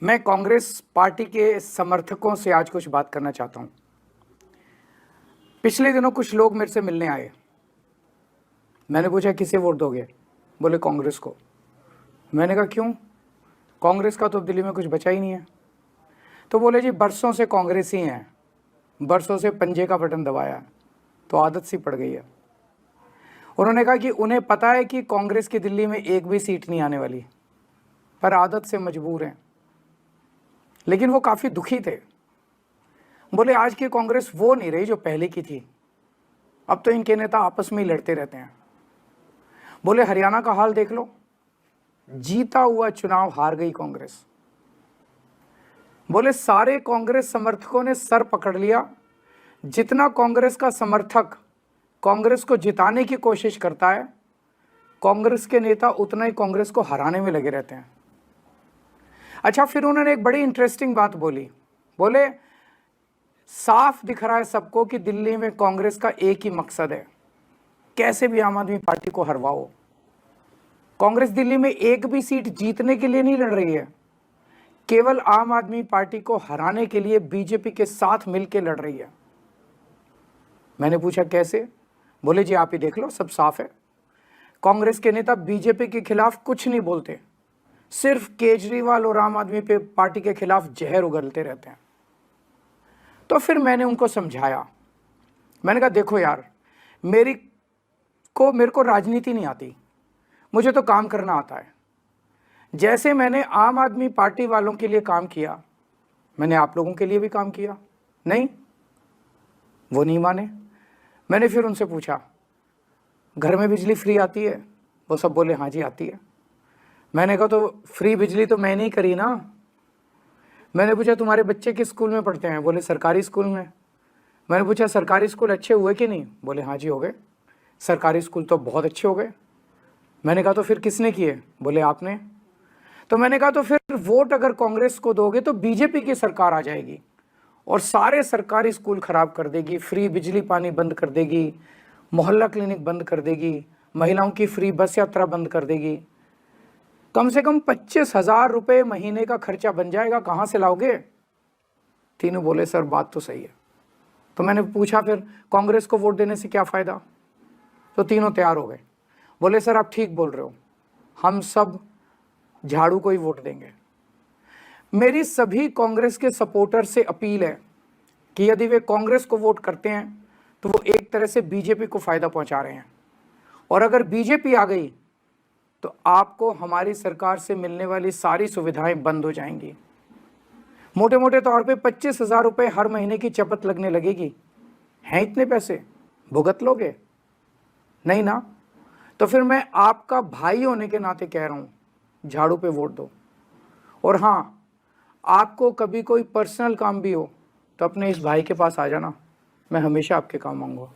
मैं कांग्रेस पार्टी के समर्थकों से आज कुछ बात करना चाहता हूं। पिछले दिनों कुछ लोग मेरे से मिलने आए। मैंने पूछा किसे वोट दोगे? बोले कांग्रेस को। मैंने कहा क्यों? कांग्रेस का तो दिल्ली में कुछ बचा ही नहीं है। तो बोले जी बरसों से कांग्रेस ही हैं, बरसों से पंजे का बटन दबाया है, तो आदत सी पड़ गई है। उन्होंने कहा कि उन्हें पता है कि कांग्रेस की दिल्ली में एक भी सीट नहीं आने वाली, पर आदत से मजबूर हैं। लेकिन वो काफ़ी दुखी थे। बोले आज की कांग्रेस वो नहीं रही जो पहले की थी, अब तो इनके नेता आपस में ही लड़ते रहते हैं। बोले हरियाणा का हाल देख लो, जीता हुआ चुनाव हार गई कांग्रेस। बोले सारे कांग्रेस समर्थकों ने सर पकड़ लिया। जितना कांग्रेस का समर्थक कांग्रेस को जिताने की कोशिश करता है, कांग्रेस के नेता उतना ही कांग्रेस को हराने में लगे रहते हैं। अच्छा, फिर उन्होंने एक बड़ी इंटरेस्टिंग बात बोली। बोले साफ दिख रहा है सबको कि दिल्ली में कांग्रेस का एक ही मकसद है, कैसे भी आम आदमी पार्टी को हरवाओ। कांग्रेस दिल्ली में एक भी सीट जीतने के लिए नहीं लड़ रही है, केवल आम आदमी पार्टी को हराने के लिए बीजेपी के साथ मिलकर लड़ रही है। मैंने पूछा कैसे? बोले जी आप ही देख लो, सब साफ है। कांग्रेस के नेता बीजेपी के खिलाफ कुछ नहीं बोलते, सिर्फ केजरीवाल और आम आदमी पार्टी के खिलाफ जहर उगलते रहते हैं। तो फिर मैंने उनको समझाया। मैंने कहा देखो यार, मेरे को राजनीति नहीं आती, मुझे तो काम करना आता है। जैसे मैंने आम आदमी पार्टी वालों के लिए काम किया, मैंने आप लोगों के लिए भी काम किया। नहीं, वो नहीं माने। मैंने फिर उनसे पूछा घर में बिजली फ्री आती है? वो सब बोले हाँ जी आती है। मैंने कहा तो फ्री बिजली तो मैंने ही करी ना। मैंने पूछा तुम्हारे बच्चे किस स्कूल में पढ़ते हैं? बोले सरकारी स्कूल में। मैंने पूछा सरकारी स्कूल अच्छे हुए कि नहीं? बोले हाँ जी हो गए, सरकारी स्कूल तो बहुत अच्छे हो गए। मैंने कहा तो फिर किसने किए? बोले आपने। तो मैंने कहा तो फिर वोट अगर कांग्रेस को दोगे तो बीजेपी की सरकार आ जाएगी और सारे सरकारी स्कूल खराब कर देगी, फ्री बिजली पानी बंद कर देगी, मोहल्ला क्लिनिक बंद कर देगी, महिलाओं की फ्री बस यात्रा बंद कर देगी। कम से कम 25,000 रुपये महीने का खर्चा बन जाएगा, कहाँ से लाओगे? तीनों बोले सर बात तो सही है। तो मैंने पूछा फिर कांग्रेस को वोट देने से क्या फ़ायदा? तो तीनों तैयार हो गए। बोले सर आप ठीक बोल रहे हो, हम सब झाड़ू को ही वोट देंगे। मेरी सभी कांग्रेस के सपोर्टर से अपील है कि यदि वे कांग्रेस को वोट करते हैं तो वो एक तरह से बीजेपी को फ़ायदा पहुंचा रहे हैं, और अगर बीजेपी आ गई तो आपको हमारी सरकार से मिलने वाली सारी सुविधाएं बंद हो जाएंगी। मोटे मोटे तौर पे 25,000 रुपये हर महीने की चपत लगने लगेगी। हैं इतने पैसे? भुगत लोगे? नहीं ना। तो फिर मैं आपका भाई होने के नाते कह रहा हूँ, झाड़ू पे वोट दो। और हाँ, आपको कभी कोई पर्सनल काम भी हो तो अपने इस भाई के पास आ जाना, मैं हमेशा आपके काम आऊँगा।